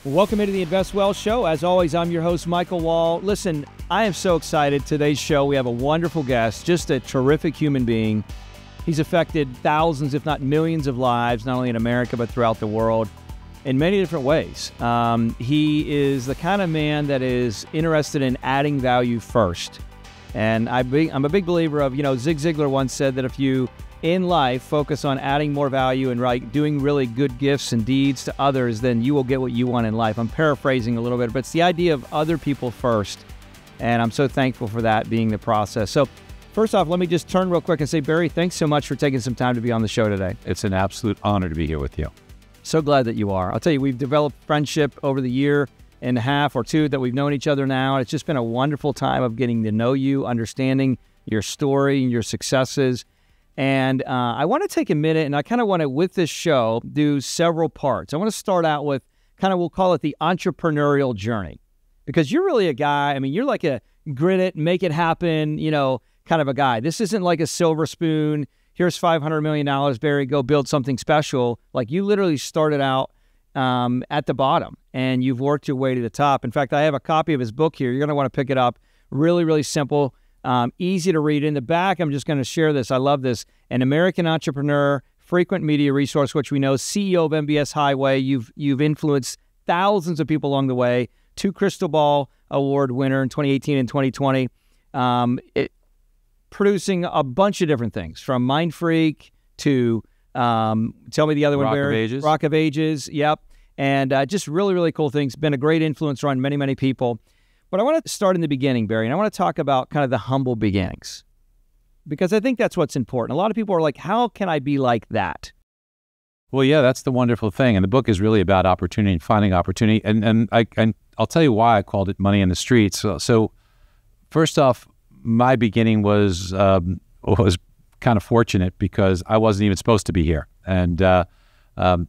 Welcome into the Invest Well Show. As always, I'm your host, Michael Wall. Listen, I am so excited. Today's show, we have a wonderful guest, just a terrific human being. He's affected thousands, if not millions of lives, not only in America, but throughout the world in many different ways. He is the kind of man that is interested in adding value first. And I'm a big believer of, Zig Ziglar once said that if you, in life, focus on adding more value and doing really good gifts and deeds to others, then you will get what you want in life. I'm paraphrasing a little bit, but it's the idea of other people first. And I'm so thankful for that being the process. So first off, let me just turn real quick and say, Barry, thanks so much for taking some time to be on the show today. It's an absolute honor to be here with you. So glad that you are. I'll tell you, we've developed friendship over the year and a half or two that we've known each other now. It's just been a wonderful time of getting to know you, understanding your story and your successes. And I want to take a minute, and I kind of want to, with this show, do several parts. I want to start out with we'll call it the entrepreneurial journey, because you're really a guy, you're like a grit it, make it happen, kind of a guy. This isn't like a silver spoon, here's $500 million, Barry, go build something special. Like, you literally started out at the bottom, and you've worked your way to the top. In fact, I have a copy of his book here. You're going to want to pick it up. Really, really simple. Easy to read. In the back, I'm just going to share this. I love this. An American entrepreneur, frequent media resource, which we know, CEO of MBS Highway. You've influenced thousands of people along the way. 2 Crystal Ball Award winner in 2018 and 2020. Producing a bunch of different things, from Mind Freak to tell me the other one, Barry. Rock of Ages. Yep. And just really, really cool things. Been a great influencer on many, many people. But I want to start in the beginning, Barry, and I want to talk about kind of the humble beginnings, because I think that's what's important. A lot of people are like, how can I be like that? Well, yeah, that's the wonderful thing. And the book is really about opportunity and finding opportunity. And I'll tell you why I called it Money in the Streets. So first off, my beginning was kind of fortunate, because I wasn't even supposed to be here. And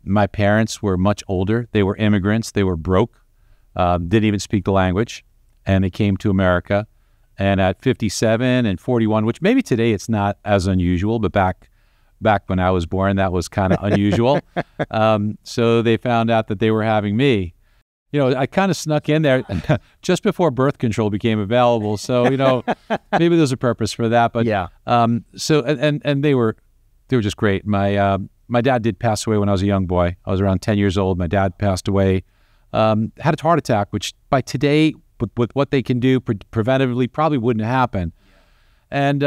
my parents were much older. They were immigrants. They were broke, didn't even speak the language. And they came to America, and at 57 and 41, which maybe today it's not as unusual, but back when I was born, that was kind of unusual. So they found out that they were having me. I kind of snuck in there just before birth control became available. So, maybe there's a purpose for that. But yeah. So and they were just great. My dad did pass away when I was a young boy. I was around 10 years old. My dad passed away. Had a heart attack, which by today, with what they can do preventively, probably wouldn't happen. And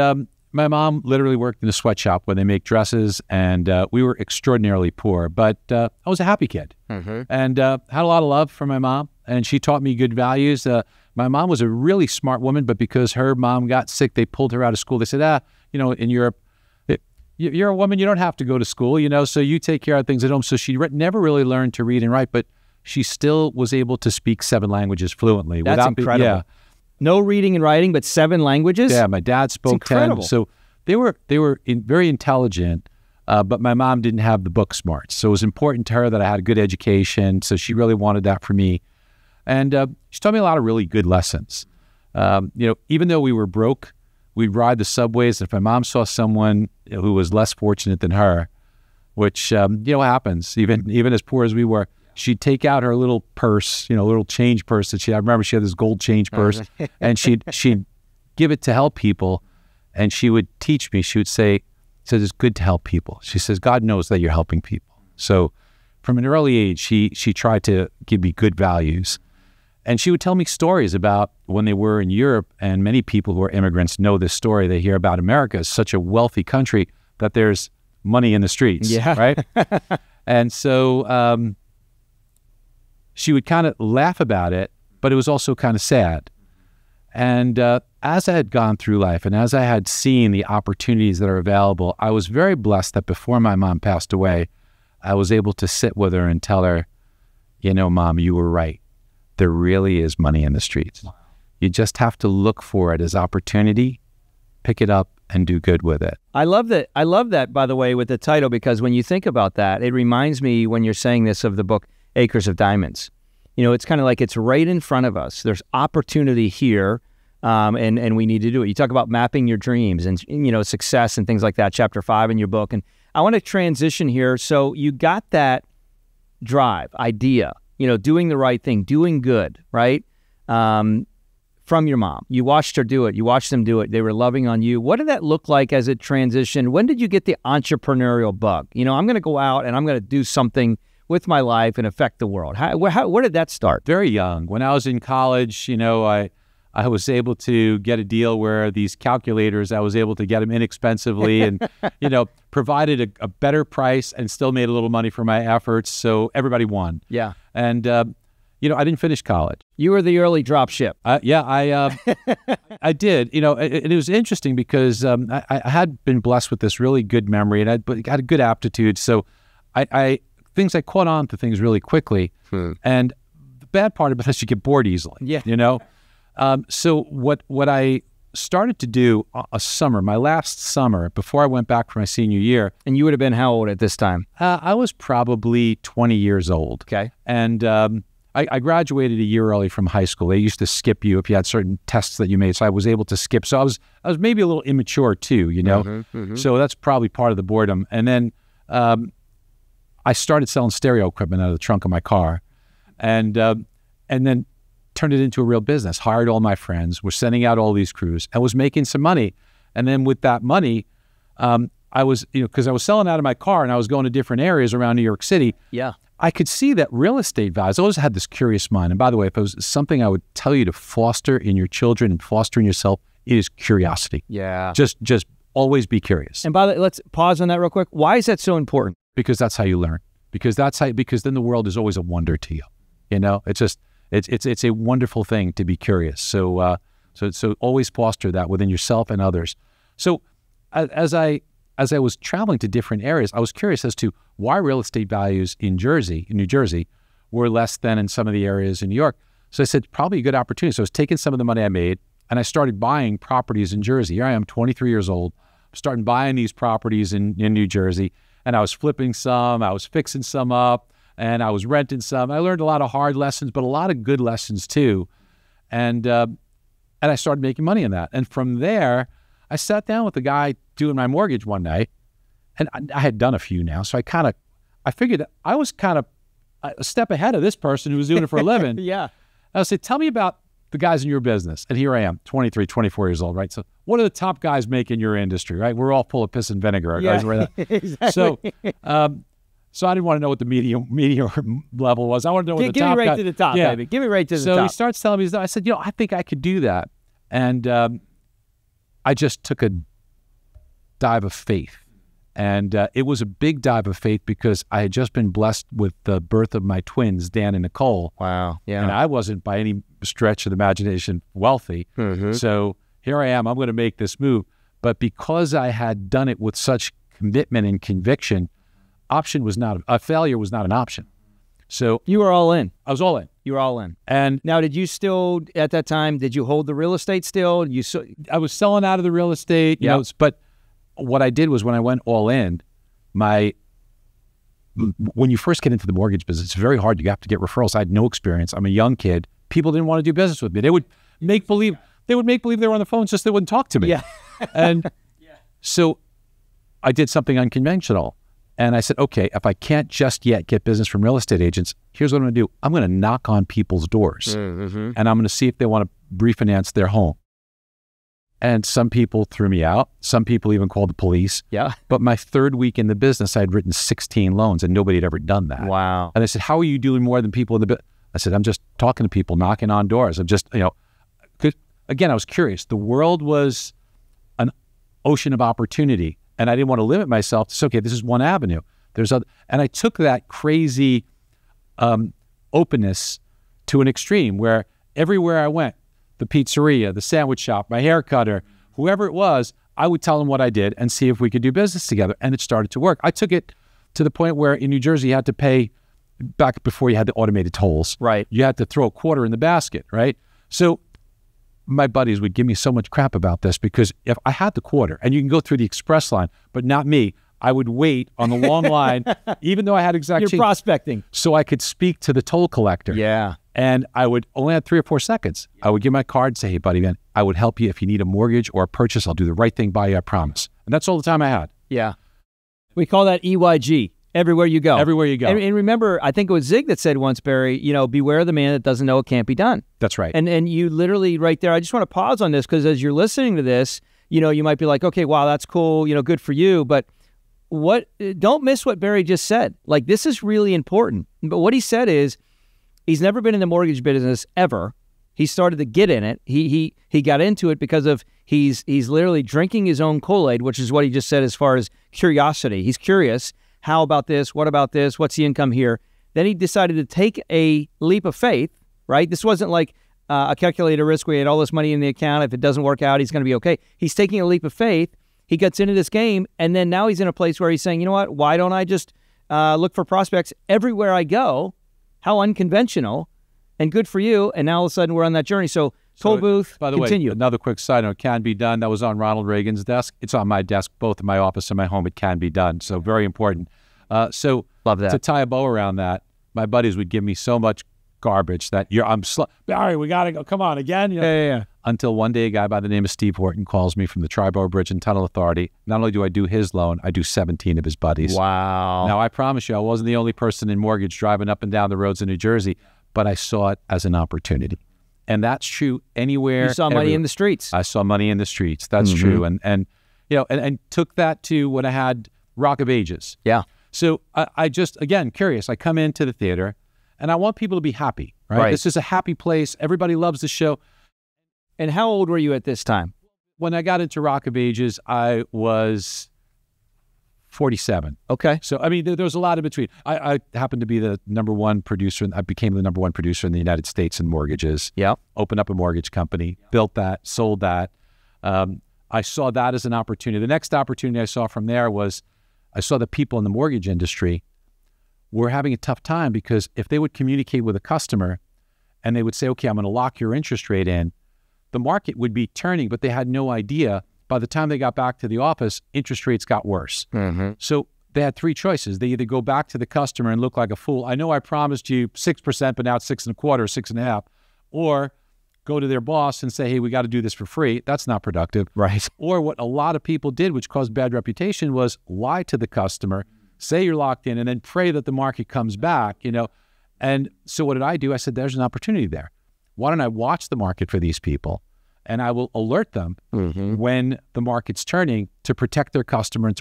my mom literally worked in a sweatshop where they make dresses, and we were extraordinarily poor. But I was a happy kid, and had a lot of love for my mom, and she taught me good values. My mom was a really smart woman, but because her mom got sick, they pulled her out of school. They said, in Europe, you're a woman, you don't have to go to school, so you take care of things at home. So she never really learned to read and write, but she still was able to speak 7 languages fluently. That's incredible. Yeah. No reading and writing, but 7 languages? Yeah, my dad spoke 10. So they were very intelligent, but my mom didn't have the book smarts. So it was important to her that I had a good education. So she really wanted that for me. And she taught me a lot of really good lessons. Even though we were broke, we'd ride the subways. And if my mom saw someone who was less fortunate than her, which, happens, even as poor as we were, she'd take out her little purse, little change purse that I remember she had this gold change purse, and she'd give it to help people, and she would teach me. She would say, it's good to help people. She says, God knows that you're helping people. So from an early age, she tried to give me good values. And she would tell me stories about when they were in Europe, and many people who are immigrants know this story. They hear about America as such a wealthy country that there's money in the streets, right? And so she would kind of laugh about it, but it was also kind of sad. And as I had gone through life and as I had seen the opportunities that are available, I was very blessed that before my mom passed away, I was able to sit with her and tell her, Mom, you were right. There really is money in the streets. Wow. You just have to look for it as opportunity, pick it up, and do good with it. I love that. I love that, by the way, with the title, because when you think about that, it reminds me, when you're saying this, of the book Acres of Diamonds. It's kind of like it's right in front of us. There's opportunity here, and we need to do it. You talk about mapping your dreams and success and things like that, chapter 5 in your book. And I want to transition here. So you got that drive, idea, doing the right thing, doing good, right? From your mom. You watched her do it. You watched them do it. They were loving on you. What did that look like as it transitioned? When did you get the entrepreneurial bug? I'm going to go out and I'm going to do something with my life and affect the world. Where did that start? Very young. When I was in college, I was able to get a deal where these calculators, I was able to get them inexpensively and, provided a better price and still made a little money for my efforts. So everybody won. Yeah. And, I didn't finish college. You were the early drop ship. I did. It was interesting because I had been blessed with this really good memory and I had a good aptitude. So I caught on to things really quickly. And the bad part about it is you get bored easily. Yeah. So what I started to do my last summer before I went back for my senior year. And you would have been how old at this time? I was probably 20 years old. Okay. And I graduated a year early from high school. They used to skip you if you had certain tests that you made. So I was able to skip. So I was maybe a little immature too, So that's probably part of the boredom. And then I started selling stereo equipment out of the trunk of my car, and then turned it into a real business. Hired all my friends. We're sending out all these crews. I was making some money, and then with that money, I was because I was selling out of my car and I was going to different areas around New York City. Yeah. I could see that real estate values. I always had this curious mind. And by the way, if it was something I would tell you to foster in your children and foster in yourself, it is curiosity. Yeah. Just always be curious. And by the way, let's pause on that real quick. Why is that so important? Because that's how you learn. Because then the world is always a wonder to you. It's a wonderful thing to be curious. So always foster that within yourself and others. So as I was traveling to different areas, I was curious as to why real estate values in New Jersey, were less than in some of the areas in New York. So I said, probably a good opportunity. So I was taking some of the money I made and I started buying properties in Jersey. Here I am, 23 years old, starting buying these properties in New Jersey. And I was flipping some, I was fixing some up, and I was renting some. I learned a lot of hard lessons, but a lot of good lessons too. And I started making money in that. And from there, I sat down with the guy doing my mortgage one night, and I had done a few now. So I figured that I was kind of a step ahead of this person who was doing it for a living. Yeah. I said, tell me about the guys in your business. And here I am, 23, 24 years old, right? So what are the top guys making in your industry, right? We're all full of piss and vinegar. Yeah, guys, exactly. So I didn't want to know what the medium level was. I wanted to know what the top guy. Give me right to the top, baby. Give me right to the top. So he starts telling me, I said, I think I could do that. And I just took a dive of faith. And it was a big dive of faith because I had just been blessed with the birth of my twins, Dan and Nicole. Wow. Yeah. And I wasn't by any stretch of the imagination wealthy. Mm-hmm. So here I am, I'm going to make this move. But because I had done it with such commitment and conviction, failure was not an option. So you were all in. I was all in. You were all in. And now, did you still, at that time, did you hold the real estate still? I was selling out of the real estate, but what I did was when I went all in, when you first get into the mortgage business, it's very hard. You have to get referrals. I had no experience. I'm a young kid. People didn't want to do business with me. They would make believe they were on the phone, just they wouldn't talk to me. Yeah. And so I did something unconventional. And I said, okay, if I can't just yet get business from real estate agents, here's what I'm going to do. I'm going to knock on people's doors, and I'm going to see if they want to refinance their home. And some people threw me out. Some people even called the police. Yeah. But my third week in the business, I had written 16 loans, and nobody had ever done that. Wow. And I said, how are you doing more than people in the business? I said, I'm just talking to people, knocking on doors. I'm just, again, I was curious. The world was an ocean of opportunity. And I didn't want to limit myself to, okay, this is one avenue. There's other, and I took that crazy openness to an extreme where everywhere I went, the pizzeria, the sandwich shop, my hair cutter, whoever it was, I would tell them what I did and see if we could do business together. And it started to work. I took it to the point where in New Jersey, you had to pay, back before you had the automated tolls. Right. You had to throw a quarter in the basket, right? So my buddies would give me so much crap about this because if I had the quarter, and you can go through the express line, but not me, I would wait on the long line, even though I had exact You're change, prospecting. so I could speak to the toll collector. Yeah. And I would only have 3 or 4 seconds. I would give my card and say, hey, buddy, man, I would help you if you need a mortgage or a purchase. I'll do the right thing by you, I promise. And that's all the time I had. Yeah. We call that EYG. Everywhere you go. Everywhere you go. And remember, I think it was Zig that said once, Barry, beware the man that doesn't know it can't be done. That's right. And you literally right there, I just want to pause on this because as you're listening to this, you might be like, okay, wow, that's cool, good for you. But don't miss what Barry just said. Like, this is really important. But what he said is he's never been in the mortgage business ever. He started to get in it. He got into it because of he's literally drinking his own Kool-Aid, which is what he just said as far as curiosity. He's curious. How about this? What about this? What's the income here? Then he decided to take a leap of faith, right? This wasn't like a calculated risk where he had all this money in the account. If it doesn't work out, he's going to be okay. He's taking a leap of faith. He gets into this game, and then now he's in a place where he's saying, you know what? Why don't I just look for prospects everywhere I go? How unconventional and good for you. And now all of a sudden we're on that journey. So Toll Booth, by the continue. way, another quick side note, can be done. That was on Ronald Reagan's desk. It's on my desk, both in my office and my home. It can be done. So very important. So love that. To tie a bow around that, my buddies would give me so much garbage that Barry, we got to go. Come on again. Yeah. Until one day a guy by the name of Steve Horton calls me from the Triborough Bridge and Tunnel Authority. Not only do I do his loan, I do 17 of his buddies. Wow. Now, I promise you, I wasn't the only person in mortgage driving up and down the roads in New Jersey, but I saw it as an opportunity. And that's true anywhere. You saw money in the streets. I saw money in the streets. That's true. And took that to when I had Rock of Ages. Yeah. So I just, again, curious. I come into the theater and I want people to be happy, right? This is a happy place. Everybody loves the show. And how old were you at this time? When I got into Rock of Ages, I was 47. Okay. So, I mean, there was a lot in between. I happened to be the number one producer, and I became the number one producer in the United States in mortgages. Yeah. Opened up a mortgage company, built that, sold that. I saw that as an opportunity. The next opportunity I saw from there was I saw that people in the mortgage industry were having a tough time because if they would communicate with a customer and they would say, okay, I'm going to lock your interest rate in, the market would be turning, but they had no idea. By the time they got back to the office, interest rates got worse. So they had three choices. They either go back to the customer and look like a fool. I know I promised you 6%, but now it's 6.25, 6.5. Or go to their boss and say, hey, we got to do this for free. That's not productive. Right. Or what a lot of people did, which caused bad reputation, was lie to the customer, say you're locked in, and then pray that the market comes back, And so what did I do? I said, there's an opportunity there. Why don't I watch the market for these people? And I will alert them when the market's turning to protect their customer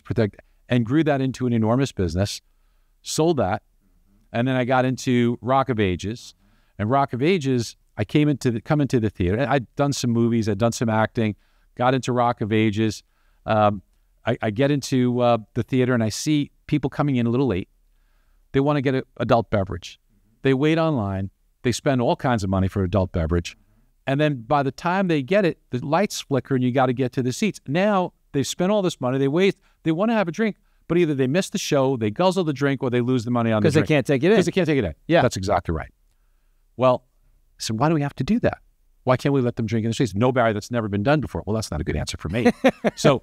and grew that into an enormous business, sold that. And then I got into Rock of Ages. And Rock of Ages, I come into the theater. And I'd done some movies, I'd done some acting, got into Rock of Ages. I get into the theater and I see people coming in a little late. They want to get an adult beverage. They wait online. They spend all kinds of money for adult beverage. And then by the time they get it, the lights flicker and you got to get to the seats. Now they've spent all this money. They waste. They want to have a drink, but either they miss the show, they guzzle the drink, or they lose the money on the drink. Because they can't take it in. Because they can't take it in. Yeah. That's exactly right. Well, so why do we have to do that? Why can't we let them drink in the streets? No, Barry, that's never been done before. Well, that's not a good answer for me. So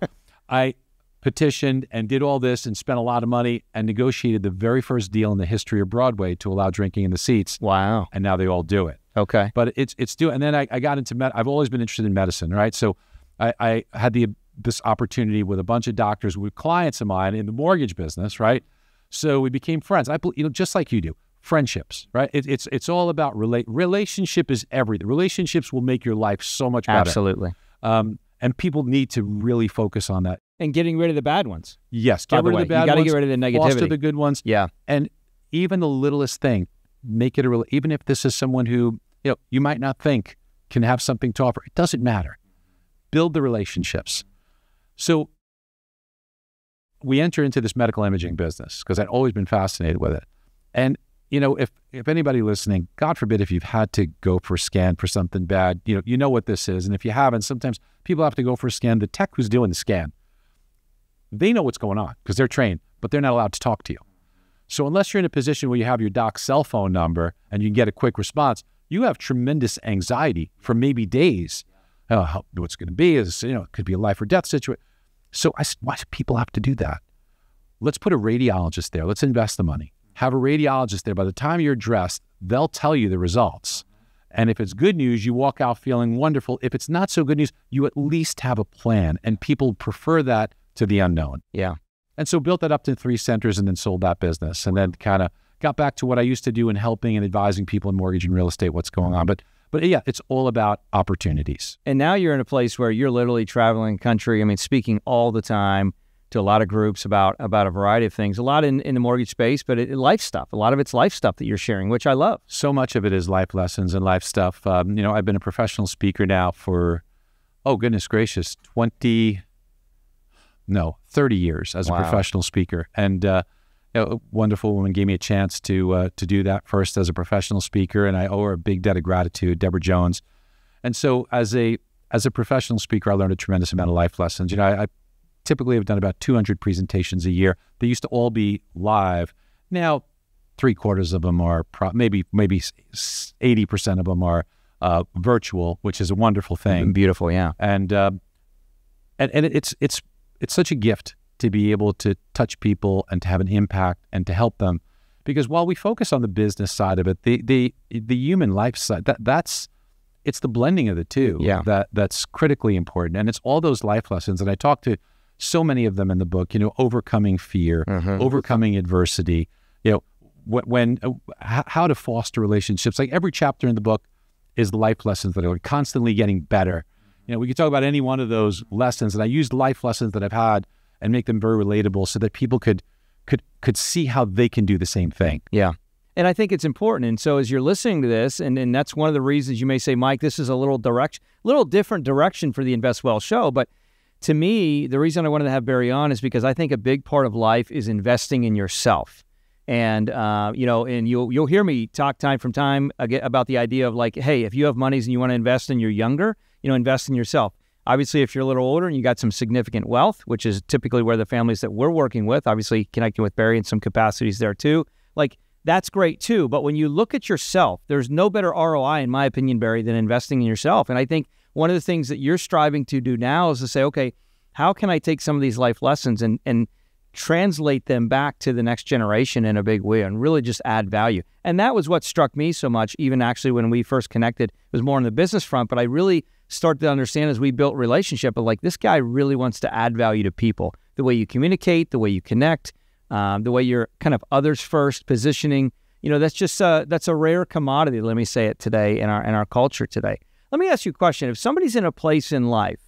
I petitioned and did all this and spent a lot of money and negotiated the very first deal in the history of Broadway to allow drinking in the seats. Wow. And now they all do it. Okay. But it's due. And then I got into I've always been interested in medicine, right? So I had this opportunity with a bunch of doctors, with clients of mine in the mortgage business, right? So we became friends. Just like you do, friendships, right? It's all about relationship is everything. Relationships will make your life so much better. Absolutely. And people need to really focus on that. And getting rid of the bad ones. Yes. Get rid of the bad ones. You got to get rid of the negativity. Foster the good ones. Yeah. And even the littlest thing, make it even if this is someone who, you might not think can have something to offer. It doesn't matter. Build the relationships. So we enter into this medical imaging business because I'd always been fascinated with it. And, if anybody listening, God forbid, if you've had to go for a scan for something bad, you know what this is. And if you haven't, sometimes people have to go for a scan. The tech who's doing the scan, they know what's going on because they're trained, but they're not allowed to talk to you. So unless you're in a position where you have your doc's cell phone number and you can get a quick response, you have tremendous anxiety for maybe days. What's going to be is, it could be a life or death situation. So why do people have to do that? Let's put a radiologist there. Let's invest the money. Have a radiologist there. By the time you're dressed, they'll tell you the results. And if it's good news, you walk out feeling wonderful. If it's not so good news, you at least have a plan. And people prefer that to the unknown. Yeah. And people need to really focus on that. And so built that up to 3 centers and then sold that business, and then kind of got back to what I used to do in helping and advising people in mortgage and real estate, what's going on. But yeah, it's all about opportunities. And now you're in a place where you're literally traveling country. I mean, speaking all the time to a lot of groups about a variety of things, a lot in the mortgage space, but life stuff. A lot of it's life stuff that you're sharing, which I love. So much of it is life lessons and life stuff. I've been a professional speaker now for, oh, goodness gracious, 30 years as a professional speaker. And a wonderful woman gave me a chance to do that first as a professional speaker, and I owe her a big debt of gratitude, Deborah Jones. And so as a professional speaker, I learned a tremendous amount of life lessons. I typically have done about 200 presentations a year. They used to all be live. Now, 3/4 of them are maybe 80% of them are virtual, which is a wonderful thing. Beautiful, yeah. And it's such a gift to be able to touch people and to have an impact and to help them, because while we focus on the business side of it, the human life side, it's the blending of the two that's critically important. And it's all those life lessons. And I talk to so many of them in the book, overcoming fear, overcoming adversity, how to foster relationships. Like every chapter in the book is the life lessons that are constantly getting better. We could talk about any one of those lessons, and I used life lessons that I've had and make them very relatable so that people could see how they can do the same thing. Yeah. And I think it's important. And so as you're listening to this, and that's one of the reasons you may say, Mike, this is a little different direction for the Invest Well show. But to me, the reason I wanted to have Barry on is because I think a big part of life is investing in yourself. And, and you'll hear me talk time from time about the idea of like, hey, if you have monies and you want to invest and you're younger, invest in yourself. Obviously, if you're a little older and you got some significant wealth, which is typically where the families that we're working with, obviously connecting with Barry in some capacities there too, like that's great too. But when you look at yourself, there's no better ROI, in my opinion, Barry, than investing in yourself. And I think one of the things that you're striving to do now is to say, okay, how can I take some of these life lessons and translate them back to the next generation in a big way and really just add value? And that was what struck me so much, even actually when we first connected. It was more on the business front, but I really started to understand as we built relationship of like, this guy really wants to add value to people. The way you communicate, the way you connect, the way you're kind of others first positioning, that's just that's a rare commodity, let me say it today, in our culture today. Let me ask you a question. If somebody's in a place in life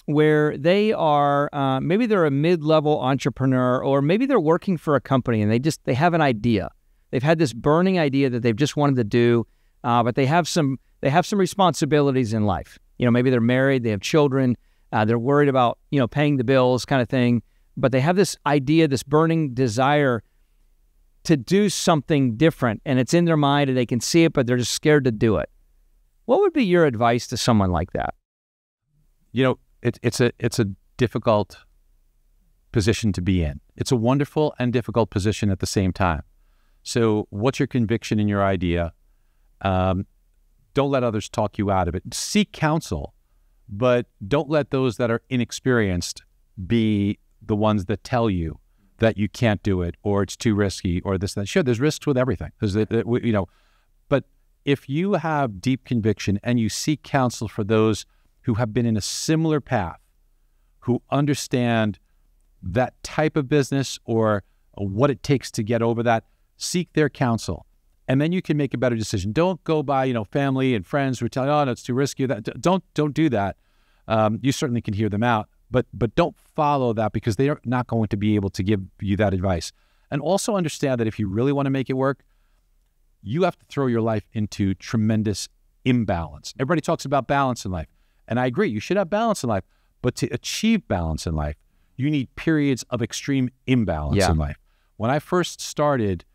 where they are, maybe they're a mid-level entrepreneur, or maybe they're working for a company and they have an idea. They've had this burning idea that they've just wanted to do, but they have some responsibilities in life. Maybe they're married, they have children, they're worried about, paying the bills kind of thing, but they have this idea, this burning desire to do something different, and it's in their mind and they can see it, but they're just scared to do it. What would be your advice to someone like that? It's a difficult position to be in. It's a wonderful and difficult position at the same time. So what's your conviction in your idea? Don't let others talk you out of it. Seek counsel, but don't let those that are inexperienced be the ones that tell you that you can't do it, or it's too risky, or this, that. Sure, there's risks with everything. But if you have deep conviction and you seek counsel for those who have been in a similar path, who understand that type of business or what it takes to get over that, seek their counsel. And then you can make a better decision. Don't go by, family and friends who are telling you, oh, no, it's too risky. Don't do that. You certainly can hear them out, but don't follow that, because they are not going to be able to give you that advice. And also understand that if you really want to make it work, you have to throw your life into tremendous imbalance. Everybody talks about balance in life. And I agree, you should have balance in life. But to achieve balance in life, you need periods of extreme imbalance in life. When I first started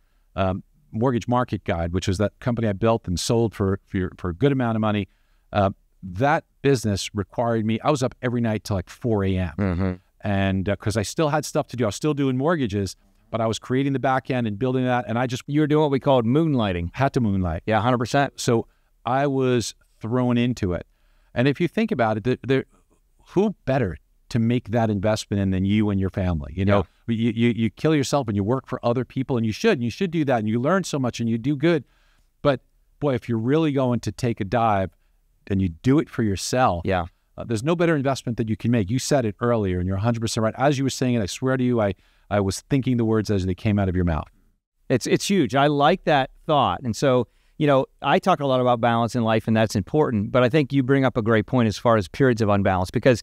Mortgage Market Guide, which was that company I built and sold for a good amount of money, that business required me, I was up every night till like 4 a.m. Mm-hmm. And because I still had stuff to do. I was still doing mortgages, but I was creating the back end and building that. And you were doing what we called moonlighting. Had to moonlight. Yeah, 100%. So I was thrown into it. And if you think about it, who better to make that investment in than you and your family? You kill yourself and you work for other people, and you should do that, and you learn so much and you do good. But boy, if you're really going to take a dive and you do it for yourself, There's no better investment that you can make. You said it earlier, and you're 100% right. As you were saying it, I swear to you, I was thinking the words as they came out of your mouth. It's huge. I like that thought. And so, I talk a lot about balance in life, and that's important. But I think you bring up a great point as far as periods of unbalance, because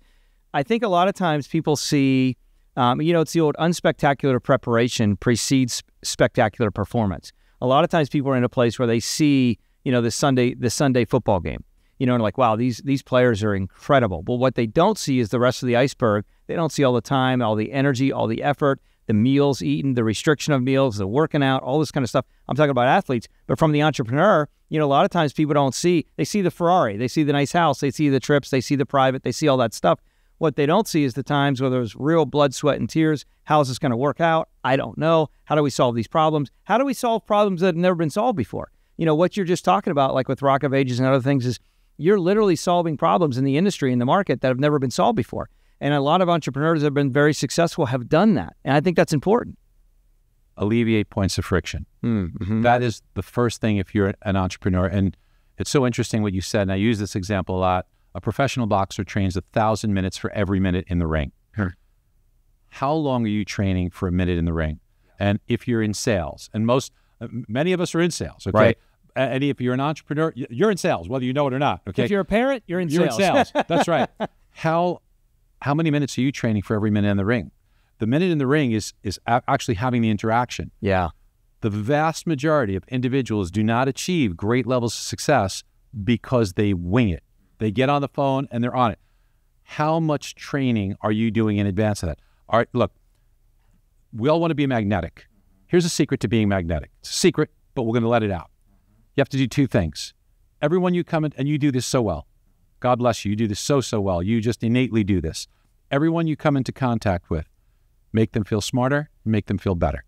I think a lot of times people see, it's the old unspectacular preparation precedes spectacular performance. A lot of times people are in a place where they see, the Sunday football game, and like, wow, these players are incredible. But what they don't see is the rest of the iceberg. They don't see all the time, all the energy, all the effort, the meals eaten, the restriction of meals, the working out, all this kind of stuff. I'm talking about athletes, but from the entrepreneur, a lot of times people don't see, they see the Ferrari, they see the nice house, they see the trips, they see the private, they see all that stuff. What they don't see is the times where there's real blood, sweat, and tears. How is this going to work out? I don't know. How do we solve these problems? How do we solve problems that have never been solved before? What you're just talking about, like with Rock of Ages and other things, is you're literally solving problems in the industry, in the market, that have never been solved before. And a lot of entrepreneurs that have been very successful have done that. And I think that's important. Alleviate points of friction. Mm-hmm. That is the first thing if you're an entrepreneur. And it's so interesting what you said, and I use this example a lot. A professional boxer trains 1,000 minutes for every minute in the ring. How long are you training for a minute in the ring? And if you're in sales, and many of us are in sales, okay? Right. And if you're an entrepreneur, you're in sales, whether you know it or not, okay? If you're a parent, you're in sales. You're in sales. That's right. How many minutes are you training for every minute in the ring? The minute in the ring is actually having the interaction. Yeah. The vast majority of individuals do not achieve great levels of success because they wing it. They get on the phone and they're on it. How much training are you doing in advance of that? All right, look, we all want to be magnetic. Here's a secret to being magnetic. It's a secret, but we're going to let it out. You have to do two things. Everyone you come in, and you do this so well. God bless you. You do this so well. You just innately do this. Everyone you come into contact with, make them feel smarter, make them feel better.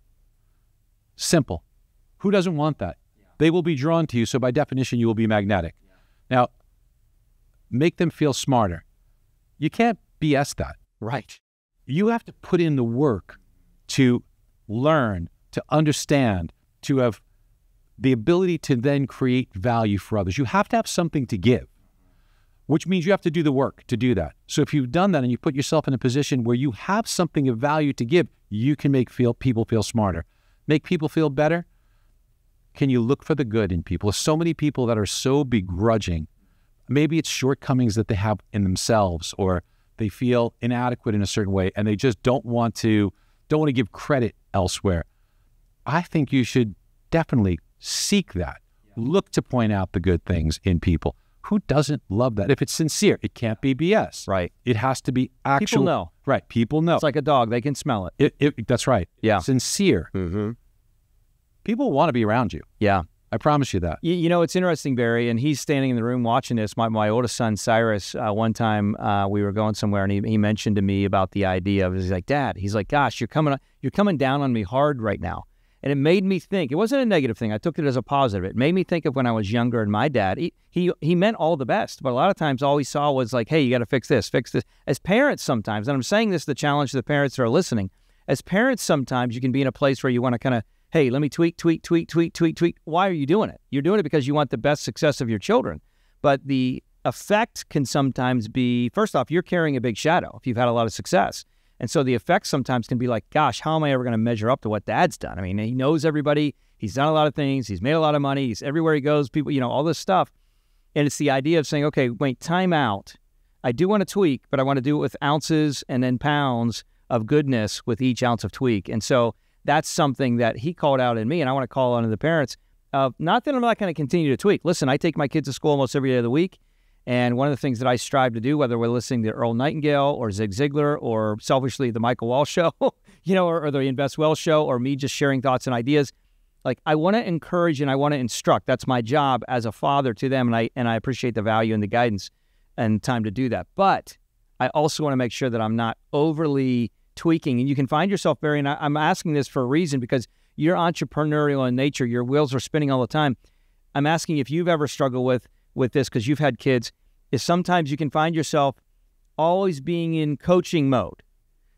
Simple. Who doesn't want that? Yeah. They will be drawn to you, so by definition, you will be magnetic. Yeah. Now, make them feel smarter. You can't BS that. Right. You have to put in the work to learn, to understand, to have the ability to then create value for others. You have to have something to give, which means you have to do the work to do that. So if you've done that and you put yourself in a position where you have something of value to give, you can make people feel smarter. Make people feel better. Can you look for the good in people? There's so many people that are so begrudging. Maybe it's shortcomings that they have in themselves, or they feel inadequate in a certain way, and they just don't want to give credit elsewhere. I think you should definitely seek that. Yeah. Look to point out the good things in people. Who doesn't love that? If it's sincere, it can't be BS. Right. It has to be actual. People know. Right. People know. It's like a dog. They can smell it. That's right. Yeah. Sincere. Mm-hmm. People want to be around you. Yeah. I promise you that. It's interesting, Barry, and he's standing in the room watching this. My oldest son, Cyrus, one time we were going somewhere, and he mentioned to me about the idea of, he's like, Dad, he's like, gosh, you're coming down on me hard right now. And it made me think, it wasn't a negative thing. I took it as a positive. It made me think of when I was younger, and my dad, he meant all the best. But a lot of times all he saw was like, hey, you got to fix this, fix this. As parents sometimes, and I'm saying this to challenge the parents that are listening, as parents sometimes you can be in a place where you want to kind of, hey, let me tweak. Why are you doing it? You're doing it because you want the best success of your children. But the effect can sometimes be, first off, you're carrying a big shadow if you've had a lot of success. And so the effect sometimes can be like, gosh, how am I ever going to measure up to what Dad's done? I mean, he knows everybody. He's done a lot of things. He's made a lot of money. He's everywhere he goes, people, all this stuff. And it's the idea of saying, okay, wait, time out. I do want to tweak, but I want to do it with ounces and then pounds of goodness with each ounce of tweak. And so that's something that he called out in me, and I want to call on the parents. Not that I'm not going to continue to tweak. Listen, I take my kids to school almost every day of the week. And one of the things that I strive to do, whether we're listening to Earl Nightingale or Zig Ziglar or selfishly the Michael Walsh show, or the Invest Well show, or me just sharing thoughts and ideas, like I want to encourage and I want to instruct. That's my job as a father to them, and I appreciate the value and the guidance and time to do that. But I also want to make sure that I'm not overly tweaking. And you can find yourself, Barry, and I'm asking this for a reason, because you're entrepreneurial in nature. Your wheels are spinning all the time. I'm asking if you've ever struggled with this, because you've had kids, is sometimes you can find yourself always being in coaching mode.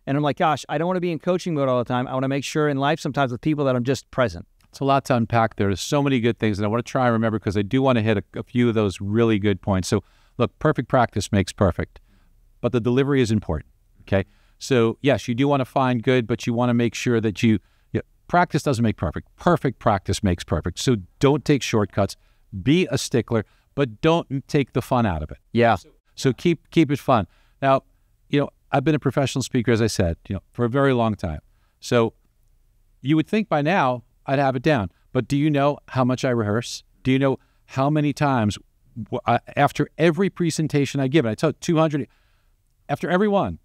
And I'm like, gosh, I don't want to be in coaching mode all the time. I want to make sure in life sometimes with people that I'm just present. It's a lot to unpack there. There's so many good things, and I want to try and remember, because I do want to hit a few of those really good points. So look, perfect practice makes perfect. but the delivery is important, okay? So yes, you do want to find good, but you want to make sure that practice doesn't make perfect. Perfect practice makes perfect. So don't take shortcuts. Be a stickler, but don't take the fun out of it. Yeah. So keep it fun. Now, I've been a professional speaker, as I said, for a very long time. So you would think by now I'd have it down. But do you know how much I rehearse? Do you know how many times after every presentation I give, and I tell 200, after every one,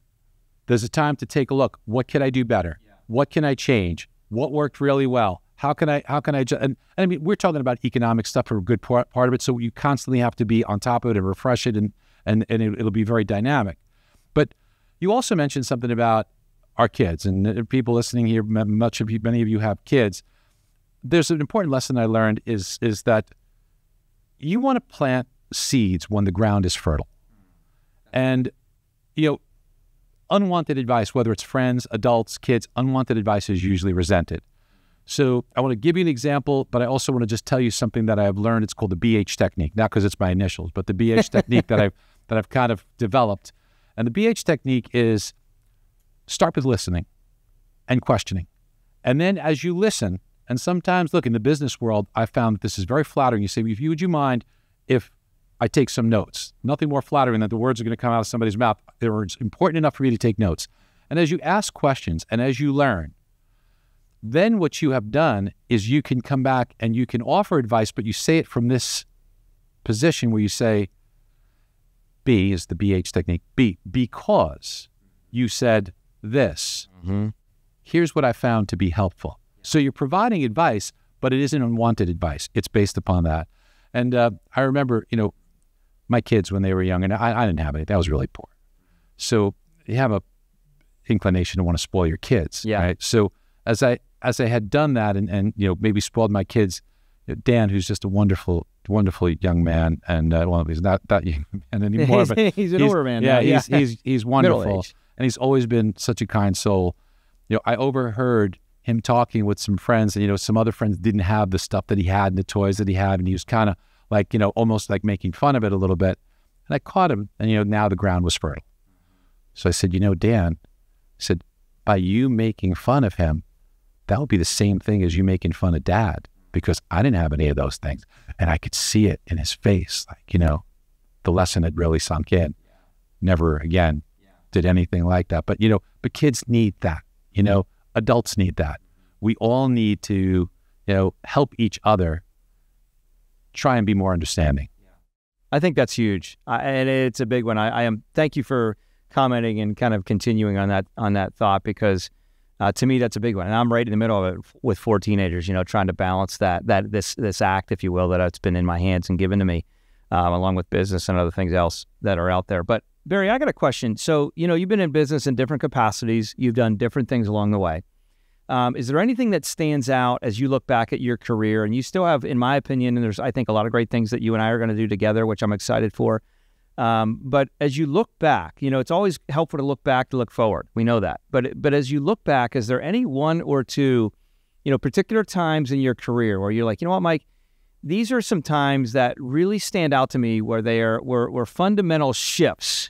there's a time to take a look. What can I do better? Yeah. What can I change? What worked really well? How can I and I mean, we're talking about economic stuff for a good part of it. So you constantly have to be on top of it and refresh it, and it'll be very dynamic. But you also mentioned something about our kids, and people listening here, many of you have kids. There's an important lesson I learned is that you want to plant seeds when the ground is fertile. And, unwanted advice, whether it's friends, adults, kids, unwanted advice is usually resented. So I want to give you an example, but I also want to just tell you something that I've learned. It's called the BH technique, not because it's my initials, but the BH technique that I've kind of developed. And the BH technique is start with listening and questioning. And then as you listen, and sometimes, look, in the business world, I found that this is very flattering. You say, would you mind if I take some notes? Nothing more flattering than the words are going to come out of somebody's mouth. It's important enough for me to take notes. And as you ask questions and as you learn, then what you have done is you can come back and you can offer advice, but you say it from this position where you say, B is the BH technique. B, because you said this. Mm-hmm. Here's what I found to be helpful. So you're providing advice, but it isn't unwanted advice. It's based upon that. And I remember, my kids when they were young, and I didn't have any. That was really poor. So you have a inclination to want to spoil your kids. Yeah. Right? So as I had done that and maybe spoiled my kids, Dan, who's just a wonderful young man, and he's not that young man anymore, but he's an older man. Yeah, now. He's wonderful, and he's always been such a kind soul. I overheard him talking with some friends, and some other friends didn't have the stuff that he had and the toys that he had, and he was kind of like almost like making fun of it a little bit. And I caught him, and now the ground was fertile. So I said, Dan, I said, by you making fun of him, that would be the same thing as you making fun of Dad, because I didn't have any of those things. And I could see it in his face, like, the lesson had really sunk in. Never again did anything like that. But, but kids need that, adults need that. We all need to, help each other try and be more understanding. I think that's huge. And it's a big one. Thank you for commenting and kind of continuing on that thought, because to me, that's a big one. And I'm right in the middle of it with 4 teenagers, trying to balance this act, if you will, that's been in my hands and given to me, along with business and other things else that are out there. But Barry, I got a question. So, you've been in business in different capacities. You've done different things along the way. Is there anything that stands out as you look back at your career? And you still have, in my opinion, and there's, I think, a lot of great things that you and I are going to do together, which I'm excited for. But as you look back, it's always helpful to look back to look forward. We know that. But as you look back, is there any one or two, particular times in your career where you're like, you know what, Mike, these are some times that really stand out to me where were fundamental shifts,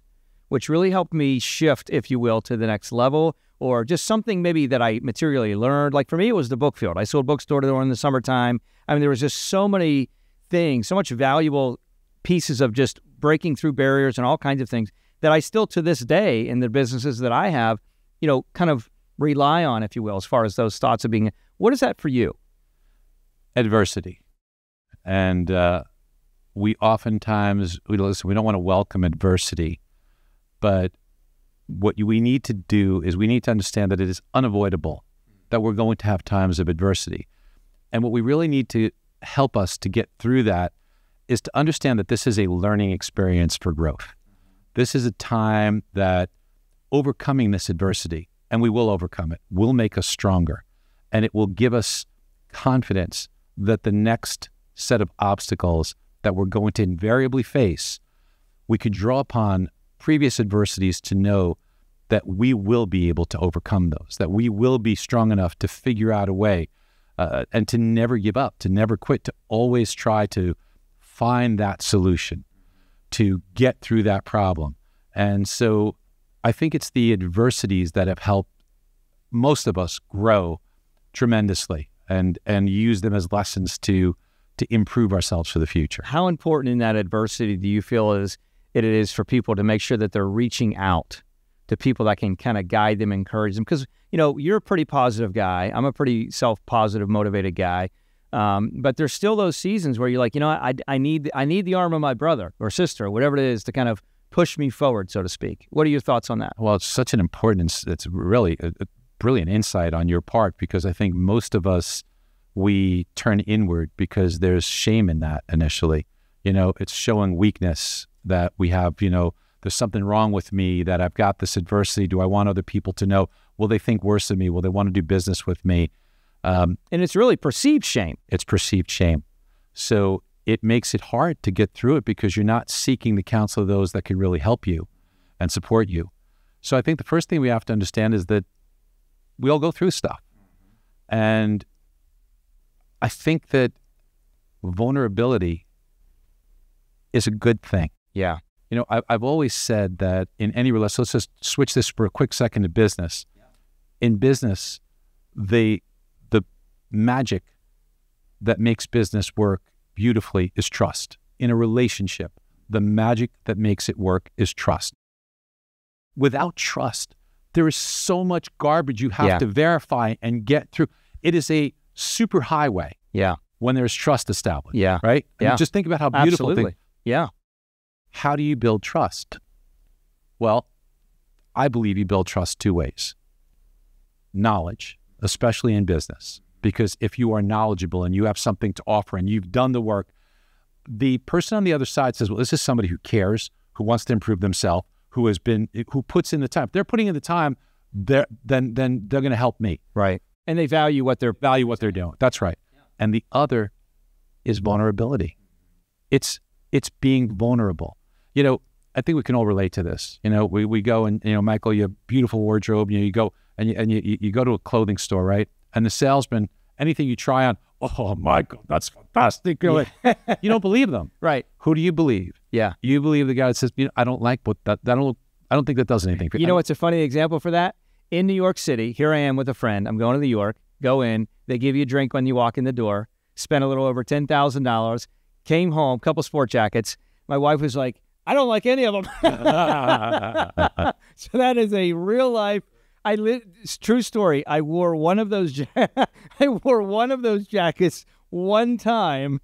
which really helped me shift, if you will, to the next level, or just something maybe that I materially learned. Like for me, it was the book field. I sold books door to door in the summertime. I mean, there was just so many things, so much valuable pieces of just breaking through barriers and all kinds of things that I still to this day in the businesses that I have, kind of rely on, if you will, as far as those thoughts of being. What is that for you? Adversity. And we oftentimes, we don't want to welcome adversity, but what we need to do is we need to understand that it is unavoidable, that we're going to have times of adversity. And what we really need to help us to get through that is to understand that this is a learning experience for growth. This is a time that overcoming this adversity, and we will overcome it, will make us stronger. And it will give us confidence that the next set of obstacles that we're going to invariably face, we could draw upon previous adversities to know that we will be able to overcome those, that we will be strong enough to figure out a way and to never give up, to never quit, to always try to find that solution, to get through that problem. And so I think it's the adversities that have helped most of us grow tremendously and use them as lessons to improve ourselves for the future. How important in that adversity do you feel it is for people to make sure that they're reaching out to people that can kind of guide them, encourage them? Because, you're a pretty positive guy. I'm a pretty self-positive, motivated guy. But there's still those seasons where you're like, I need the arm of my brother or sister or whatever it is to kind of push me forward, so to speak. What are your thoughts on that? Well, it's such an important, it's really a brilliant insight on your part, because I think most of us, we turn inward because there's shame in that initially. It's showing weakness that we have, there's something wrong with me, that I've got this adversity. Do I want other people to know? Will they think worse of me? Will they want to do business with me? And it's really perceived shame. It's perceived shame. So it makes it hard to get through it because you're not seeking the counsel of those that can really help you and support you. So I think the first thing we have to understand is that we all go through stuff. And I think that vulnerability is a good thing. Yeah. I've always said that in any relationship, let's just switch this for a quick second to business. Yeah. In business, the magic that makes business work beautifully is trust. In a relationship, the magic that makes it work is trust. Without trust, there is so much garbage you have to verify and get through. It is a super highway. Yeah. When there's trust established. Yeah. Right? Yeah. Just think about how beautiful. Absolutely. Yeah. How do you build trust? Well, I believe you build trust two ways. Knowledge, especially in business, because if you are knowledgeable and you have something to offer and you've done the work, the person on the other side says, well, this is somebody who cares, who wants to improve themselves, who puts in the time. If they're putting in the time, then they're going to help me. Right. And they value what they're doing. That's right. Yeah. And the other is vulnerability. It's being vulnerable. I think we can all relate to this. We go and, Michael, you have beautiful wardrobe. You go and you go to a clothing store, right? And the salesman, anything you try on, oh, Michael, that's fantastic. Yeah. You don't believe them. Right. Who do you believe? Yeah. You believe the guy that says, I don't like what I don't think that does anything for you. What's a funny example for that? In New York City, here I am with a friend. I'm going to New York, go in, they give you a drink when you walk in the door, spent a little over $10,000, came home, couple sport jackets. My wife was like, I don't like any of them. So that is a real life. True story. I wore one of those. Jackets one time,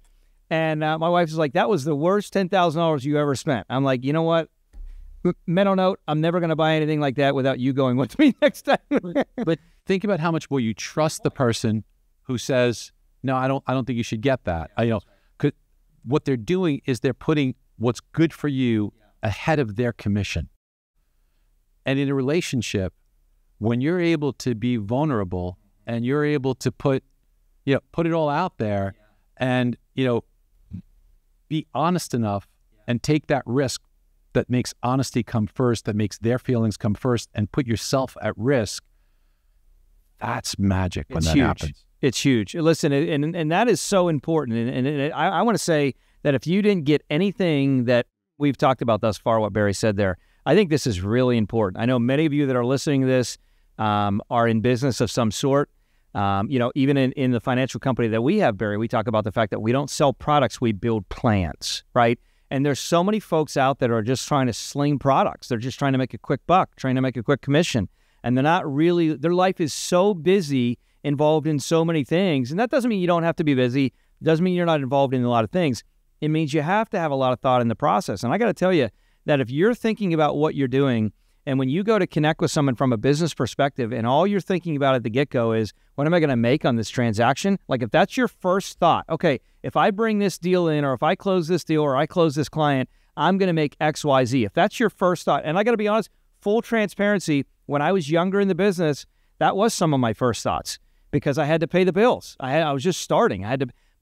and my wife was like, "That was the worst $10,000 you ever spent." I'm like, you know what? Mental note: I'm never going to buy anything like that without you going with me next time. But think about how much more you trust the person who says, "No, I don't think you should get that." Because what they're doing is they're putting what's good for you ahead of their commission. And in a relationship, when you're able to be vulnerable and you're able to put it all out there and, be honest enough and take that risk that makes honesty come first, that makes their feelings come first, and put yourself at risk, that's magic when that happens. It's huge. Listen, and that is so important. And I want to say that if you didn't get anything that we've talked about thus far, what Barry said there, I think this is really important. I know many of you that are listening to this are in business of some sort. Even in the financial company that we have, Barry, we talk about the fact that we don't sell products, we build plans, right? And there's so many folks out that are just trying to sling products. They're just trying to make a quick buck, trying to make a quick commission. And they're not really, their life is so busy, involved in so many things. And that doesn't mean you don't have to be busy. It doesn't mean you're not involved in a lot of things. It means you have to have a lot of thought in the process. And I got to tell you that if you're thinking about what you're doing, and when you go to connect with someone from a business perspective and all you're thinking about at the get-go is, what am I going to make on this transaction? Like if that's your first thought, okay, if I bring this deal in or if I close this deal or I close this client, I'm going to make X, Y, Z. If that's your first thought, and I got to be honest, full transparency, when I was younger in the business, that was some of my first thoughts because I had to pay the bills. I was just starting.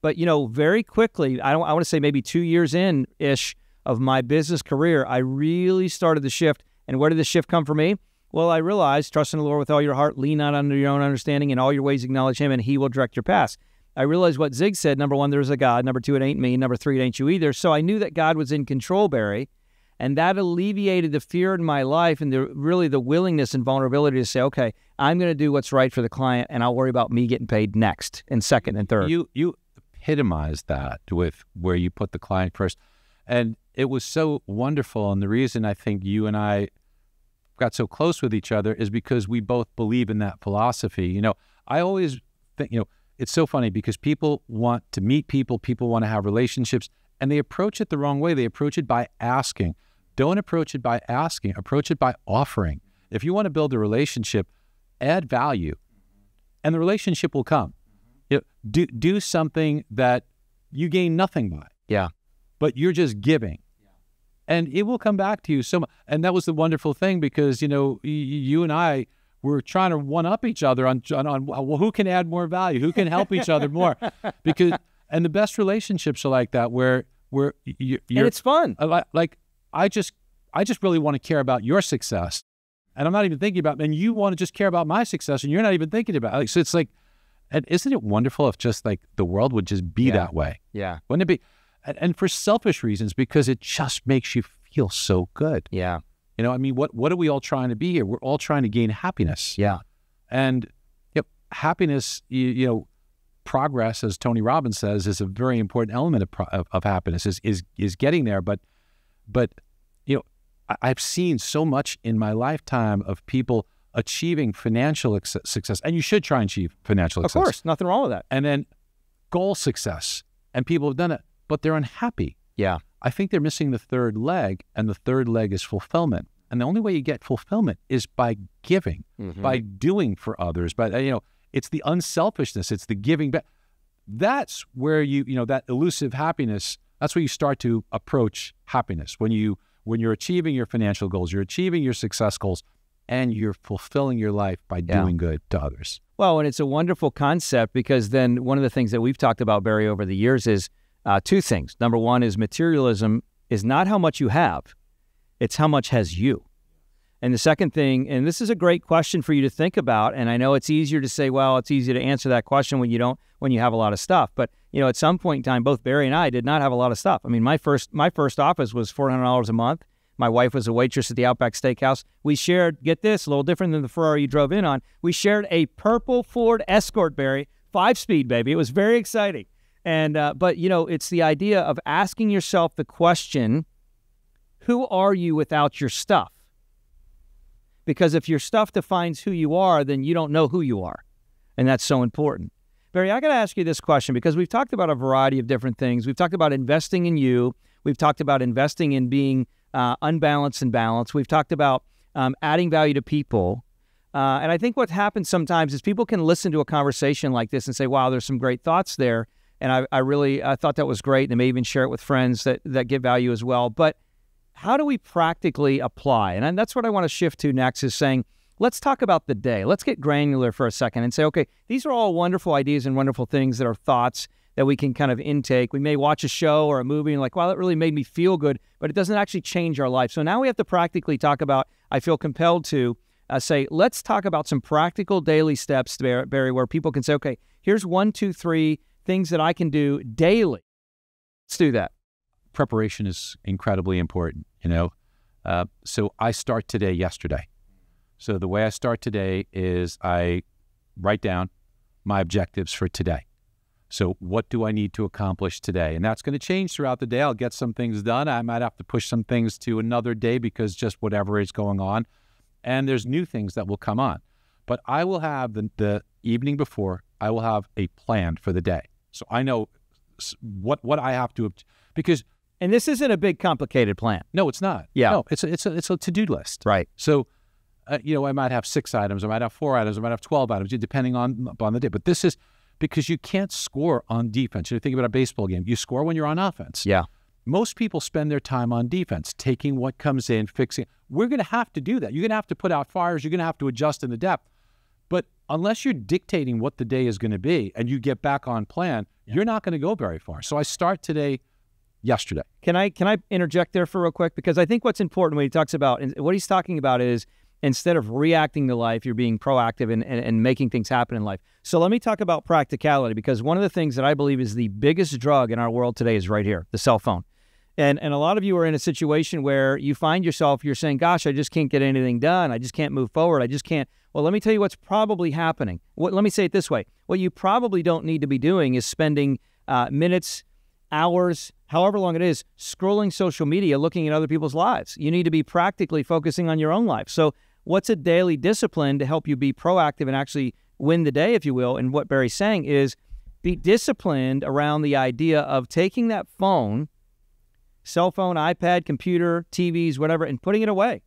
But very quickly, I want to say maybe 2 years in-ish of my business career, I really started to shift. And where did the shift come for me? Well, I realized, trust in the Lord with all your heart, lean not unto your own understanding, in all your ways acknowledge Him, and He will direct your paths. I realized what Zig said, number one, there's a God. Number two, it ain't me. Number three, it ain't you either. So I knew that God was in control, Barry. And that alleviated the fear in my life and really the willingness and vulnerability to say, okay, I'm going to do what's right for the client, and I'll worry about me getting paid next and second and third. You epitomized that with where you put the client first. And it was so wonderful. And the reason I think you and I got so close with each other is because we both believe in that philosophy. You know, I always think, you know, it's so funny because people want to meet people want to have relationships, and they approach it the wrong way. They approach it by asking. Don't approach it by asking. Approach it by offering. If you want to build a relationship, add value, and the relationship will come. You know, do something that you gain nothing by. Yeah. But you're just giving. And it will come back to you so much. And that was the wonderful thing because, you know, you and I were trying to one-up each other on well, who can add more value? Who can help each other more? And the best relationships are like that where you're and it's fun. Like, I just really want to care about your success. And I'm not even thinking about, and you want to just care about my success and you're not even thinking about it. Like, so it's like, and isn't it wonderful if just like the world would just be that way? Yeah. Wouldn't it be? And for selfish reasons, because it just makes you feel so good. Yeah. You know, I mean, what are we all trying to be here? We're all trying to gain happiness. Yeah. And happiness, you know, progress, as Tony Robbins says, is a very important element of happiness, is getting there. But you know, I've seen so much in my lifetime of people achieving financial success, and you should try and achieve financial success. Of course, nothing wrong with that. And then goal success, and people have done it, but they're unhappy. Yeah. I think they're missing the third leg, and the third leg is fulfillment. And the only way you get fulfillment is by giving, by doing for others. But you know, it's the unselfishness, it's the giving back. That's where you know, that elusive happiness. That's where you start to approach happiness. When you're achieving your financial goals, you're achieving your success goals, and you're fulfilling your life by doing good to others. Well, and it's a wonderful concept because then one of the things that we've talked about, Barry, over the years is two things. Number one is materialism is not how much you have, it's how much has you. And the second thing, and this is a great question for you to think about, and I know it's easier to say, well, it's easy to answer that question when you have a lot of stuff. But, you know, at some point in time, both Barry and I did not have a lot of stuff. I mean, my first office was $400 a month. My wife was a waitress at the Outback Steakhouse. We shared, get this, a little different than the Ferrari you drove in on. We shared a purple Ford Escort, Barry, 5-speed, baby. It was very exciting. And but, you know, it's the idea of asking yourself the question, who are you without your stuff? Because if your stuff defines who you are, then you don't know who you are. And that's so important. Barry, I got to ask you this question because we've talked about a variety of different things. We've talked about investing in you. We've talked about investing in being unbalanced and balanced. We've talked about adding value to people. And I think what happens sometimes is people can listen to a conversation like this and say, wow, there's some great thoughts there. And I really thought that was great. And they may even share it with friends that get value as well. But how do we practically apply? And that's what I want to shift to next is saying, let's talk about the day. Let's get granular for a second and say, okay, these are all wonderful ideas and wonderful things that are thoughts that we can kind of intake. We may watch a show or a movie and like, wow, that really made me feel good, but it doesn't actually change our life. So now we have to practically talk about, I feel compelled to say, let's talk about some practical daily steps, Barry, where people can say, okay, here's 1, 2, 3 things that I can do daily. Let's do that. Preparation is incredibly important, you know. So I start today yesterday. So the way I start today is I write down my objectives for today. So what do I need to accomplish today? And that's going to change throughout the day. I'll get some things done. I might have to push some things to another day because just whatever is going on. And there's new things that will come on. But I will have the evening before, I will have a plan for the day. So I know what I have to, because... And this isn't a big, complicated plan. No, it's not. Yeah. No, it's a to-do list. Right. So, you know, I might have 6 items, I might have 4 items, I might have 12 items, depending on the day. But this is because you can't score on defense. You think about a baseball game. You score when you're on offense. Yeah. Most people spend their time on defense, taking what comes in, fixing. We're going to have to do that. You're going to have to put out fires. You're going to have to adjust in the depth. But unless you're dictating what the day is going to be and you get back on plan, you're not going to go very far. So I start today yesterday. Can I interject there for real quick? Because I think what's important when he talks about, and what he's talking about is instead of reacting to life, you're being proactive and making things happen in life. So let me talk about practicality, because one of the things that I believe is the biggest drug in our world today is right here, the cell phone. And a lot of you are in a situation where you find yourself, you're saying, gosh, I just can't get anything done. I just can't move forward. I just can't. Well, let me tell you what's probably happening. Let me say it this way. What you probably don't need to be doing is spending minutes, hours, however long it is, scrolling social media, looking at other people's lives. You need to be practically focusing on your own life. So what's a daily discipline to help you be proactive and actually win the day, if you will? And what Barry's saying is be disciplined around the idea of taking that phone, cell phone, iPad, computer, TVs, whatever, and putting it away,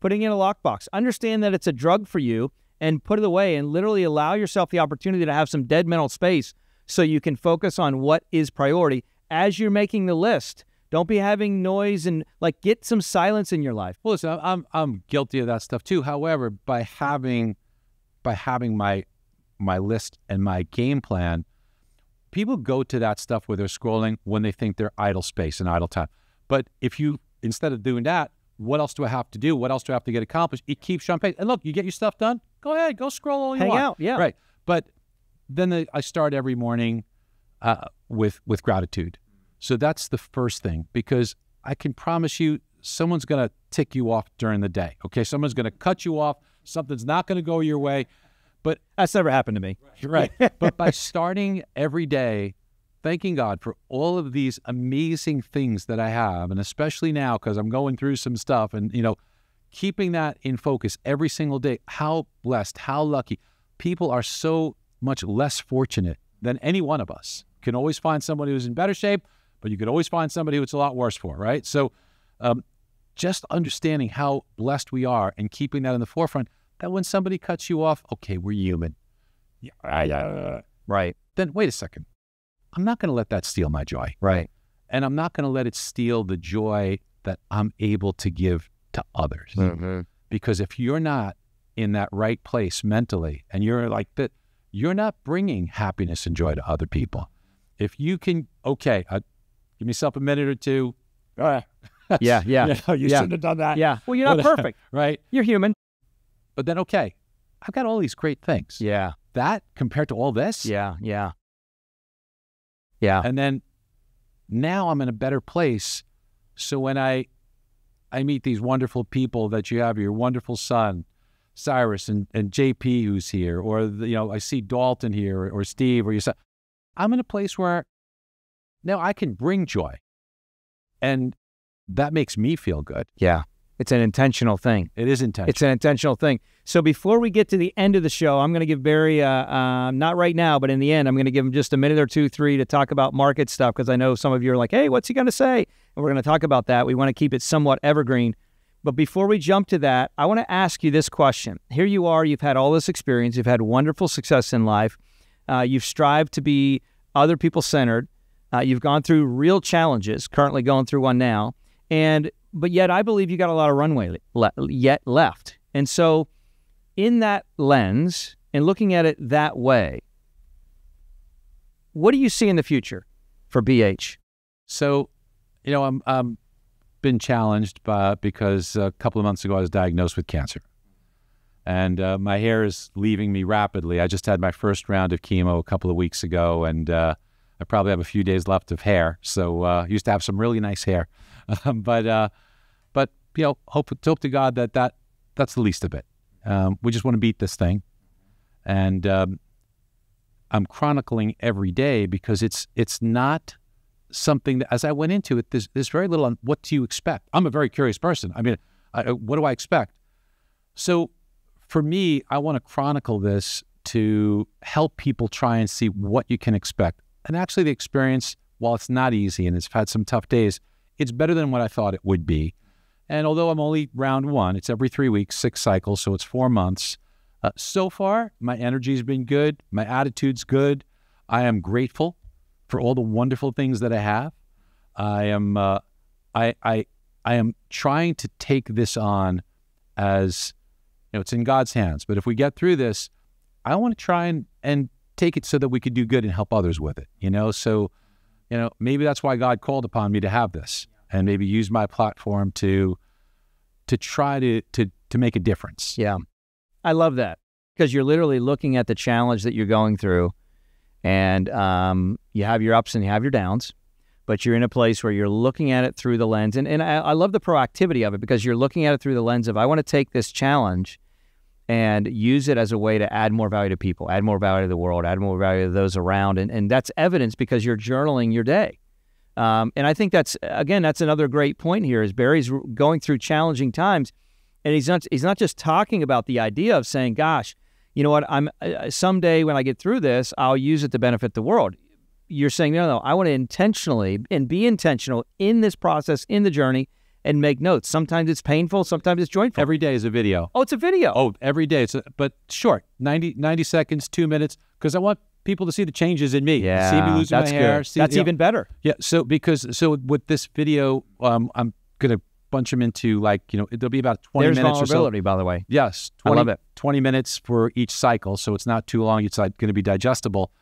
putting it in a lockbox. Understand that it's a drug for you and put it away and literally allow yourself the opportunity to have some dead mental space so you can focus on what is priority as you're making the list. Don't be having noise and get some silence in your life. Well, listen, I'm guilty of that stuff too. However, by having my list and my game plan, people go to that stuff where they're scrolling when they think they're idle space and idle time. But if you, instead of doing that, what else do I have to do? What else do I have to get accomplished? It keeps you on pace. And look, you get your stuff done, go ahead, go scroll all you want. Hang out, yeah. Right. But then I start every morning with gratitude. So that's the first thing, because I can promise you someone's going to tick you off during the day. Okay, someone's going to cut you off. Something's not going to go your way. But that's never happened to me. Right. But by starting every day, thanking God for all of these amazing things that I have, and especially now because I'm going through some stuff, and keeping that in focus every single day. How blessed, how lucky. People are so much less fortunate than any one of us. You can always find somebody who's in better shape, but you could always find somebody who it's a lot worse for, right? So just understanding how blessed we are and keeping that in the forefront, that when somebody cuts you off, okay, we're human. Yeah, right. Then wait a second. I'm not going to let that steal my joy. Right. And I'm not going to let it steal the joy that I'm able to give to others. Mm-hmm. Because if you're not in that right place mentally, and you're like that, you're not bringing happiness and joy to other people. If you can, okay, give yourself a minute or two. Yeah. You shouldn't have done that. Yeah. Well, you're not perfect. Right. You're human. But then, okay, I've got all these great things. Yeah. That compared to all this. Yeah. And then now I'm in a better place. So when I meet these wonderful people that you have, your wonderful son, Cyrus, and JP who's here, or I see Dalton here, or Steve, or your son, I'm in a place where now I can bring joy. And that makes me feel good. Yeah. It's an intentional thing. It is intentional. It's an intentional thing. So before we get to the end of the show, I'm going to give Barry, not right now, but in the end, I'm going to give him just a minute or two, three to talk about market stuff, because I know some of you are like, hey, what's he going to say? And we're going to talk about that. We want to keep it somewhat evergreen. But before we jump to that, I want to ask you this question. Here you are. You've had all this experience. You've had wonderful success in life. You've strived to be other people-centered. You've gone through real challenges, currently going through one now. But yet I believe you got a lot of runway yet left. And so in that lens and looking at it that way, what do you see in the future for BH? So, I'm been challenged because a couple of months ago I was diagnosed with cancer. And my hair is leaving me rapidly. I just had my first round of chemo a couple of weeks ago, and I probably have a few days left of hair. So I used to have some really nice hair. But hope to God that's the least of it. We just want to beat this thing. And I'm chronicling every day because it's not something that, as I went into it, there's very little on what do you expect. I'm a very curious person. I mean, what do I expect? So for me, I want to chronicle this to help people try and see what you can expect. And actually the experience, while it's not easy and it's had some tough days, it's better than what I thought it would be. And although I'm only round one, it's every 3 weeks, 6 cycles, so it's 4 months. So far, my energy's been good. My attitude's good. I am grateful for all the wonderful things that I have. I am trying to take this on as, it's in God's hands. But if we get through this, I want to try and take it so that we could do good and help others with it. So maybe that's why God called upon me to have this, and maybe use my platform to try to make a difference. Yeah. I love that, because you're literally looking at the challenge that you're going through, and you have your ups and you have your downs, but you're in a place where you're looking at it through the lens. And I love the proactivity of it, because you're looking at it through the lens of, I want to take this challenge and use it as a way to add more value to people, add more value to the world, add more value to those around. And that's evidence because you're journaling your day. And I think that's another great point here, is Barry's going through challenging times, and he's not just talking about the idea of saying, gosh, you know what, someday when I get through this, I'll use it to benefit the world. You're saying, no, I want to intentionally and be intentional in this process, in the journey, and make notes. Sometimes it's painful, sometimes it's joyful. Every day is a video. Oh, it's a video. Oh, every day. But short, 90 seconds, 2 minutes, because I want people to see the changes in me. Yeah, see me losing my hair. That's even better. Yeah, so with this video, I'm going to bunch them into, there'll be about 20 There's minutes or so. vulnerability, by the way. Yes. I love it. 20 minutes for each cycle, so it's not too long. It's going to be digestible.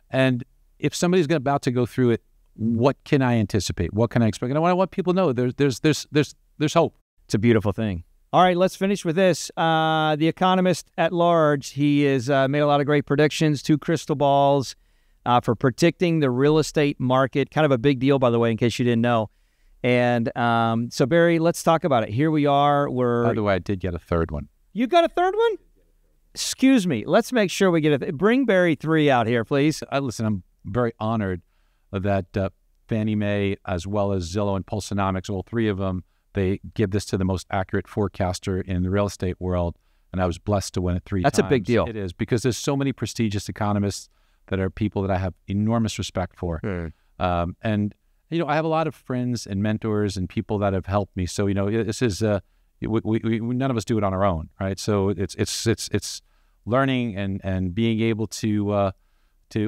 And if somebody's about to go through it, what can I anticipate? What can I expect? And I want people to know there's hope. It's a beautiful thing. All right, let's finish with this. The Economist at large, he has made a lot of great predictions, 2 crystal balls for predicting the real estate market. Kind of a big deal, by the way, in case you didn't know. And so, Barry, let's talk about it. Here we are. By the way, I did get a third one. You got a third one? Excuse me. Let's make sure we get bring Barry 3 out here, please. Listen, I'm very honored that Fannie Mae, as well as Zillow and Pulsenomics, all 3 of them, they give this to the most accurate forecaster in the real estate world, and I was blessed to win it 3 times. That's a big deal. It is, because there's so many prestigious economists that are people that I have enormous respect for. And, I have a lot of friends and mentors and people that have helped me. So, this is, none of us do it on our own, right? So it's learning and being able to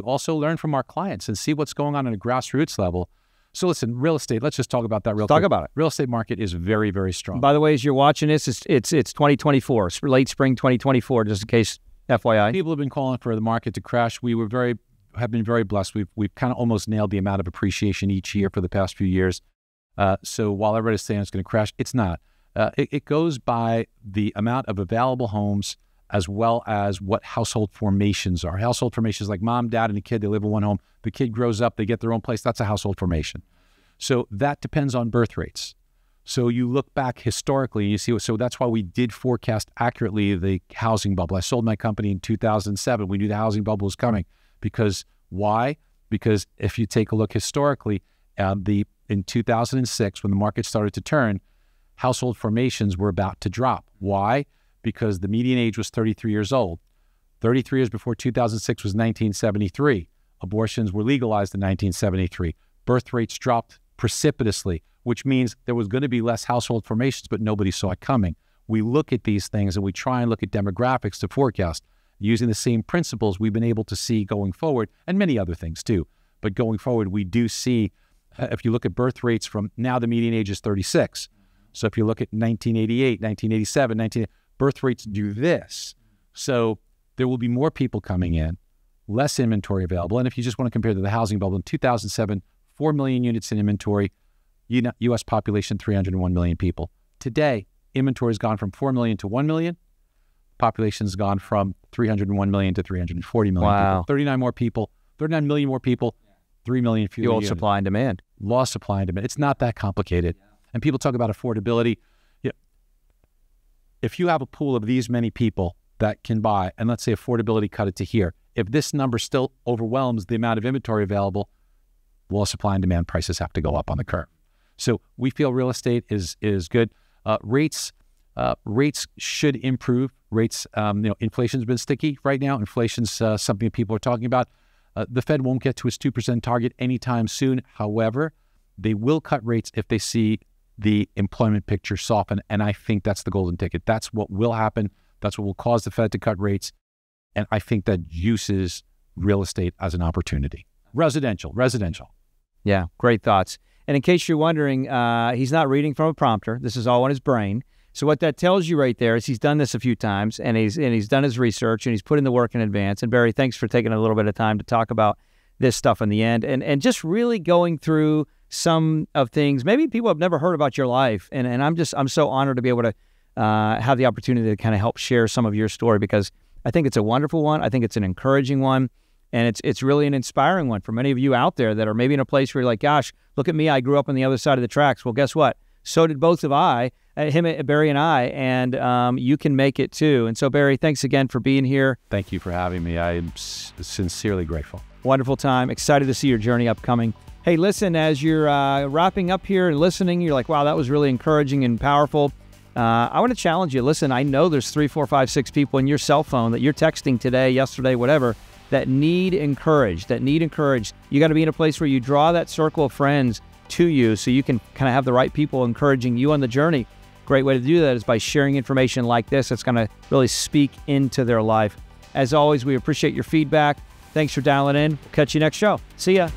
also learn from our clients and see what's going on a grassroots level. So listen, real estate, let's just talk about that real quick. Talk about it. Real estate market is very, very strong. By the way, as you're watching this, it's 2024, late spring 2024, just in case, FYI. People have been calling for the market to crash. We have been very blessed. We've kind of almost nailed the amount of appreciation each year for the past few years. So while everybody's saying it's going to crash, it's not. It goes by the amount of available homes, as well as what household formations are. Household formations like mom, dad, and a kid, they live in one home. The kid grows up, they get their own place. That's a household formation. So that depends on birth rates. So you look back historically, and you see, so that's why we did forecast accurately the housing bubble. I sold my company in 2007. We knew the housing bubble was coming. Because why? Because if you take a look historically, in 2006, when the market started to turn, household formations were about to drop. Why? Because the median age was 33 years old. 33 years before 2006 was 1973. Abortions were legalized in 1973. Birth rates dropped precipitously, which means there was going to be less household formations, but nobody saw it coming. We look at these things and we try and look at demographics to forecast. Using the same principles we've been able to see going forward, and many other things too. But going forward, we do see, if you look at birth rates from now, the median age is 36. So if you look at 1988, 1987, birth rates do this. So there will be more people coming in, less inventory available. And if you just want to compare to the housing bubble, in 2007, 4 million units in inventory, U.S. population, 301 million people. Today, inventory has gone from 4 million to 1 million. Population's gone from 301 million to 340 million people. 39 million more people, 3 million fewer units. The old supply and demand. Law supply and demand. It's not that complicated. Yeah. And people talk about affordability. If you have a pool of these many people that can buy, and let's say affordability cut it to here, if this number still overwhelms the amount of inventory available, law supply and demand, prices have to go up on the curve. So we feel real estate is good. Rates should improve. Rates, inflation's been sticky right now. Inflation's something people are talking about. The Fed won't get to its 2% target anytime soon. However, they will cut rates if they see the employment picture soften, and I think that's the golden ticket. That's what will happen. That's what will cause the Fed to cut rates, and I think that uses real estate as an opportunity. Residential. Yeah, great thoughts. And in case you're wondering, he's not reading from a prompter. This is all in his brain. So what that tells you right there is he's done this a few times, and he's done his research, and he's put in the work in advance. And Barry, thanks for taking a little bit of time to talk about this stuff in the end, and just really going through some of things maybe people have never heard about your life. And I'm so honored to be able to have the opportunity to kind of help share some of your story, because I think it's a wonderful one. I think it's an encouraging one. And it's really an inspiring one for many of you out there that are maybe in a place where you're like, gosh, look at me, I grew up on the other side of the tracks. Well, guess what? So did both of Barry and I, and you can make it too. And so, Barry, thanks again for being here. Thank you for having me. I am sincerely grateful. Wonderful time. Excited to see your journey upcoming. Hey, listen, as you're wrapping up here and listening, you're like, wow, that was really encouraging and powerful. I want to challenge you. Listen, I know there's 3, 4, 5, 6 people in your cell phone that you're texting today, yesterday, whatever, that need encouraged. You got to be in a place where you draw that circle of friends to you so you can kind of have the right people encouraging you on the journey. Great way to do that is by sharing information like this that's going to really speak into their life. As always, we appreciate your feedback. Thanks for dialing in. We'll catch you next show. See ya.